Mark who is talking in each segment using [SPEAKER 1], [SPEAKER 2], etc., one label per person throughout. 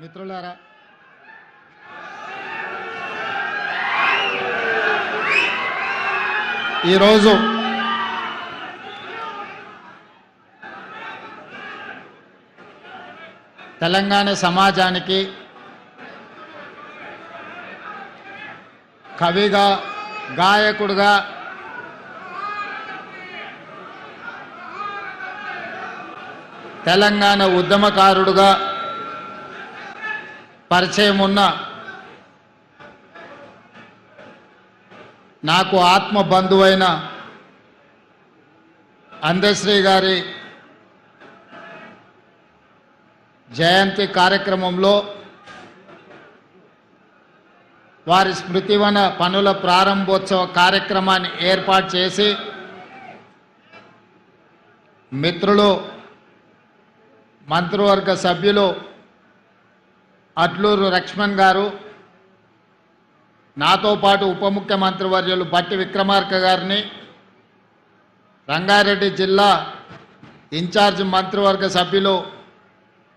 [SPEAKER 1] మిత్రులారా, ఈరోజు తెలంగాణ సమాజానికి కవిగా, గాయకుడుగా, తెలంగాణ ఉద్యమకారుడుగా పరిచయం ఉన్న నాకు ఆత్మ బంధువైన అందశ్రీ గారి జయంతి కార్యక్రమంలో వారి స్మృతివన పనుల ప్రారంభోత్సవ కార్యక్రమాన్ని ఏర్పాటు చేసి మిత్రులు, మంత్రివర్గ సభ్యులు అట్లూరు లక్ష్మణ్ గారు, నాతో పాటు ఉప ముఖ్యమంత్రి వర్యులు బట్టి విక్రమార్క గారిని, రంగారెడ్డి జిల్లా ఇన్ఛార్జ్ మంత్రివర్గ సభ్యులు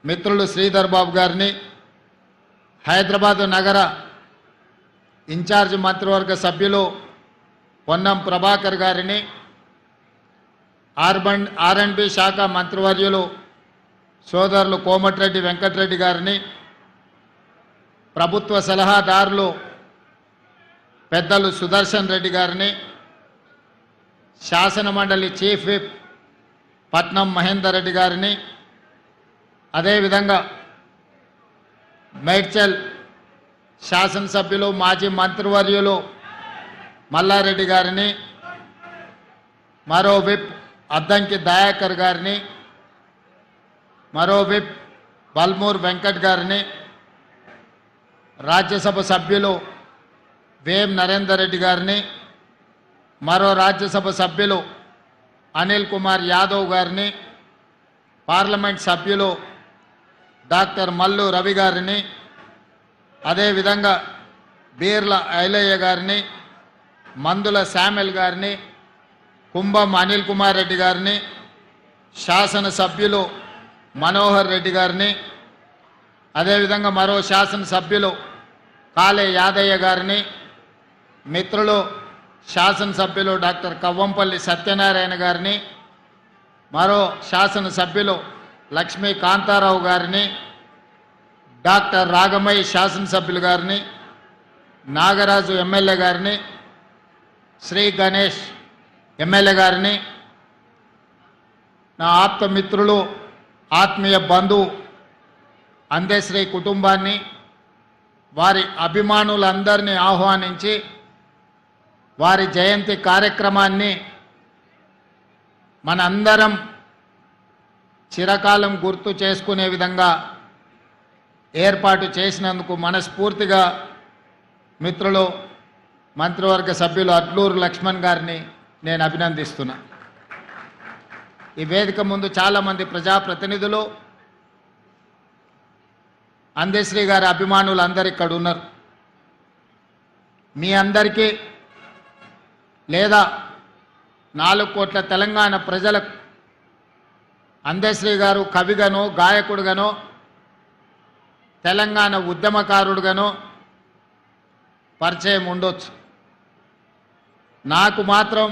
[SPEAKER 1] మిత్రులు శ్రీధర్ బాబు గారిని, హైదరాబాద్ నగర ఇన్ఛార్జ్ మంత్రివర్గ సభ్యులు పొన్నం ప్రభాకర్ గారిని, ఆర్ఎండ్బి శాఖ మంత్రివర్యులు సోదరులు కోమటిరెడ్డి వెంకటరెడ్డి గారిని, ప్రభుత్వ సలహాదారులు పెద్దలు సుదర్శన్ రెడ్డి గారిని, శాసనమండలి చీఫ్ విప్ పట్నం మహేందర్ రెడ్డి గారిని, అదేవిధంగా మేడ్చల్ శాసనసభ్యులు మాజీ మంత్రివర్యులు మల్లారెడ్డి గారిని, మరో విప్ అద్దంకి దయాకర్ గారిని, మరో విప్ బల్మూర్ వెంకట్ గారిని, రాజ్యసభ సభ్యులు వేం నరేందర్ రెడ్డి గారిని, మరో రాజ్యసభ సభ్యులు అనిల్ కుమార్ యాదవ్ గారిని, పార్లమెంట్ సభ్యులు డాక్టర్ మల్లు రవి గారిని, అదేవిధంగా బీర్ల ఐలయ్య గారిని, మందుల శామ్యుల్ గారిని, కుంభం అనిల్ కుమార్ రెడ్డి గారిని, శాసనసభ్యులు మనోహర్ రెడ్డి గారిని, అదేవిధంగా మరో శాసనసభ్యులు కాళే యాదయ్య గారిని, మిత్రులు శాసనసభ్యులు డాక్టర్ కవ్వంపల్లి సత్యనారాయణ గారిని, మరో శాసనసభ్యులు లక్ష్మీ కాంతారావు గారిని, డాక్టర్ రాగమయ్య శాసనసభ్యులు గారిని, నాగరాజు ఎమ్మెల్యే గారిని, శ్రీ గణేష్ ఎమ్మెల్యే గారిని, నా ఆప్తమిత్రులు, ఆత్మీయ బంధువు అందశ్రీ కుటుంబాన్ని, వారి అభిమానులందరినీ ఆహ్వానించి వారి జయంతి కార్యక్రమాన్ని మనందరం చిరకాలం గుర్తు చేసుకునే విధంగా ఏర్పాటు చేసినందుకు మనస్ఫూర్తిగా మిత్రులు, మంత్రివర్గ సభ్యులు అట్లూరు లక్ష్మణ్ గారిని నేను అభినందిస్తున్నా. ఈ వేదిక ముందు చాలామంది ప్రజాప్రతినిధులు, అందశ్రీ గారి అభిమానులు అందరు ఇక్కడ ఉన్నారు. మీ అందరికీ లేదా 4 కోట్ల తెలంగాణ ప్రజలకు అందశ్రీ గారు కవిగానో, గాయకుడుగానో, తెలంగాణ ఉద్యమకారుడుగానో పరిచయం ఉండొచ్చు. నాకు మాత్రం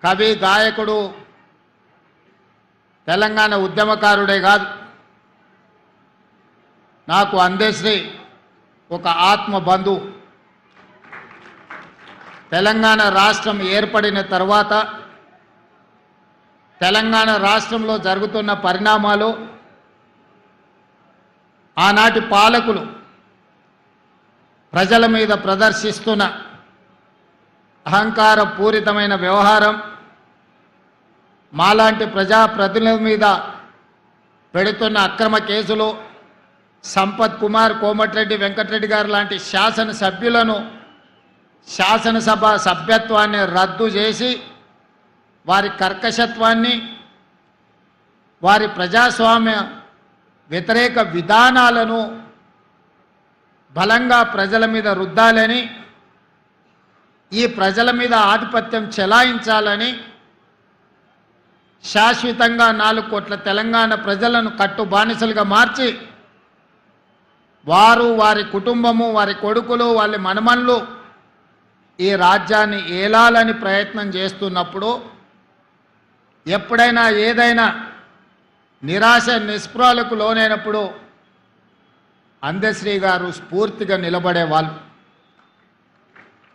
[SPEAKER 1] కవి, గాయకుడు, తెలంగాణ ఉద్యమకారుడే కాదు, నాకు అందశ్రీ ఒక ఆత్మ బంధువు. తెలంగాణ రాష్ట్రం ఏర్పడిన తర్వాత తెలంగాణ రాష్ట్రంలో జరుగుతున్న పరిణామాలు, ఆనాటి పాలకులు ప్రజల మీద ప్రదర్శిస్తున్న అహంకార పూరితమైన వ్యవహారం, మాలాంటి ప్రజాప్రతినిధుల మీద పెడుతున్న అక్రమ కేసులు, సంపత్ కుమార్, కోమటిరెడ్డి వెంకటరెడ్డి గారు లాంటి శాసనసభ్యులను శాసనసభ సభ్యత్వాన్ని రద్దు చేసి వారి కర్కశత్వాన్ని, వారి ప్రజాస్వామ్య వ్యతిరేక విధానాలను బలంగా ప్రజల మీద రుద్దాలని, ఈ ప్రజల మీద ఆధిపత్యం చెలాయించాలని శాశ్వతంగా 4 కోట్ల తెలంగాణ ప్రజలను కట్టు బానిసలుగా మార్చి వారు, వారి కుటుంబము, వారి కొడుకులు, వాళ్ళ మనమన్లు ఈ రాజ్యాన్ని ఏలాలని ప్రయత్నం చేస్తున్నప్పుడు ఎప్పుడైనా ఏదైనా నిరాశ నిస్పృహలకు లోనైనప్పుడు అందశ్రీ గారు స్ఫూర్తిగా నిలబడేవాళ్ళు.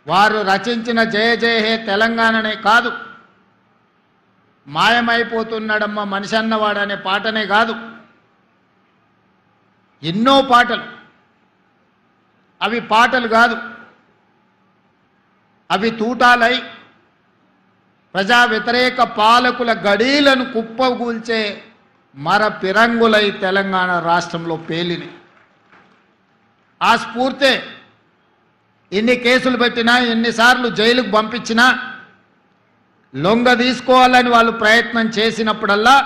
[SPEAKER 1] వారు రచించిన జయ జయ హే తెలంగాణనే కాదు, మాయమైపోతున్నాడమ్మ మనిషి అన్నవాడనే పాటనే కాదు, ఎన్నో పాటలు. అవి పాటలు కాదు, అవి తూటాలై ప్రజా వ్యతిరేక పాలకుల గడీలను కుప్పగూల్చే మర పిరంగులై తెలంగాణ రాష్ట్రంలో పేలిని. ఆ స్ఫూర్తే ఎన్ని కేసులు పెట్టినా, ఎన్నిసార్లు జైలుకు పంపించినా, లొంగ తీసుకోవాలని వాళ్ళు ప్రయత్నం చేసినప్పుడల్లా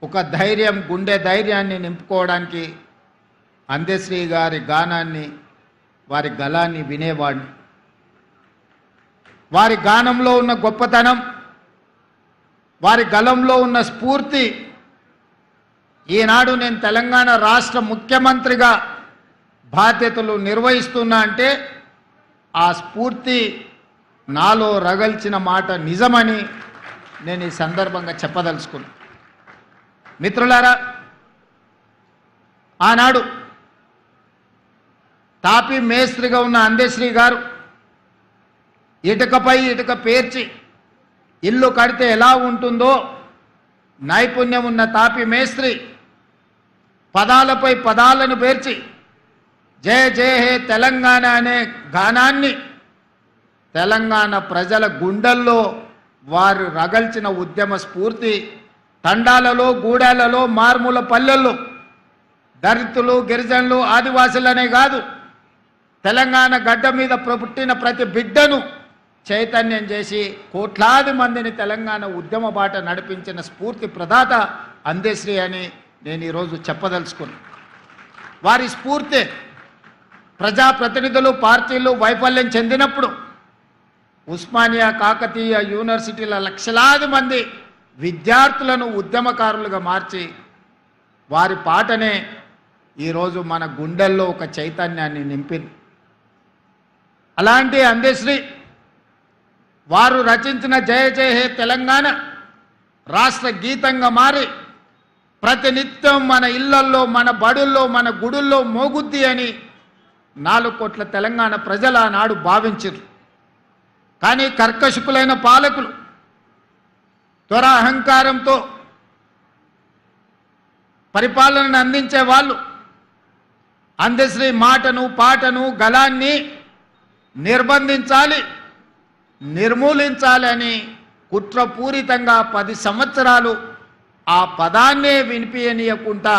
[SPEAKER 1] ఒక ధైర్యం, గుండె ధైర్యాన్ని నింపుకోవడానికి అందశ్రీ గారి గానాన్ని, వారి గళాన్ని వినేవాడిని. వారి గానంలో ఉన్న గొప్పతనం, వారి గళంలో ఉన్న స్ఫూర్తి ఈనాడు నేను తెలంగాణ రాష్ట్ర ముఖ్యమంత్రిగా బాధ్యతలు నిర్వహిస్తున్నా అంటే ఆ స్ఫూర్తి నాలో రగల్చిన మాట నిజమని నేను ఈ సందర్భంగా చెప్పదలుచుకున్నాను. మిత్రులారా, ఆనాడు తాపీ మేస్త్రిగా ఉన్న అందశ్రీ గారు ఇటుకపై ఇటుక పేర్చి ఇల్లు కడితే ఎలా ఉంటుందో నైపుణ్యం ఉన్న తాపీ మేస్త్రి పదాలపై పదాలను పేర్చి జయ జయ హే తెలంగాణ అనే గానాన్ని తెలంగాణ ప్రజల గుండెల్లో వారు రగల్చిన ఉద్యమ స్ఫూర్తి తండాలలో, గూడాలలో, మార్మూల పల్లెల్లో దళితులు, గిరిజనులు, ఆదివాసులనే కాదు, తెలంగాణ గడ్డ మీద పుట్టిన ప్రతి బిడ్డను చైతన్యం చేసి కోట్లాది మందిని తెలంగాణ ఉద్యమ బాట నడిపించిన స్ఫూర్తి ప్రదాత అందశ్రీ అని నేను ఈరోజు చెప్పదలుచుకున్నాను. వారి స్ఫూర్తి ప్రజాప్రతినిధులు, పార్టీలు వైఫల్యం చెందినప్పుడు ఉస్మానియా, కాకతీయ యూనివర్సిటీల లక్షలాది మంది విద్యార్థులను ఉద్యమకారులుగా మార్చి వారి పాటనే ఈరోజు మన గుండెల్లో ఒక చైతన్యాన్ని నింపింది. అలాంటి అందశ్రీ వారు రచించిన జయ జయ హే తెలంగాణ రాష్ట్ర గీతంగా మారి ప్రతినిత్యం మన ఇళ్లల్లో, మన బడుల్లో, మన గుడుల్లో మోగుద్ది అని 4 కోట్ల తెలంగాణ ప్రజలు ఆనాడు భావించారు. కానీ కర్కశకులైన పాలకులు త్వర అహంకారంతో పరిపాలనను అందించే వాళ్ళు అందశ్రీ మాటను, పాటను, గళాన్ని నిర్బంధించాలి, నిర్మూలించాలి అని కుట్రపూరితంగా 10 సంవత్సరాలు ఆ పదాన్నే వినిపించనీయకుండా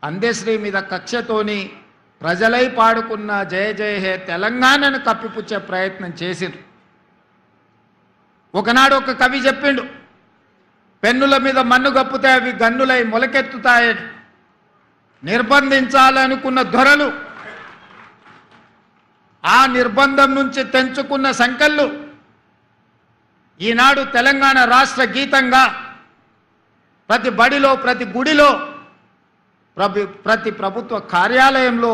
[SPEAKER 1] అందశ్రీ మీద కక్షతోని ప్రజలై పాడుకున్న జయ జయ హే తెలంగాణను కప్పిపుచ్చే ప్రయత్నం చేసిండ్రు. ఒకనాడు ఒక కవి చెప్పిండు, పెన్నుల మీద మన్ను గప్పుతే అవి గన్నులై మొలకెత్తుతాయి. నిర్బంధించాలనుకున్న దొరలు ఆ నిర్బంధం నుంచి తెంచుకున్న సంకళ్ళు ఈనాడు తెలంగాణ రాష్ట్ర గీతంగా ప్రతి బడిలో, ప్రతి గుడిలో, ప్రతి ప్రభుత్వ కార్యాలయంలో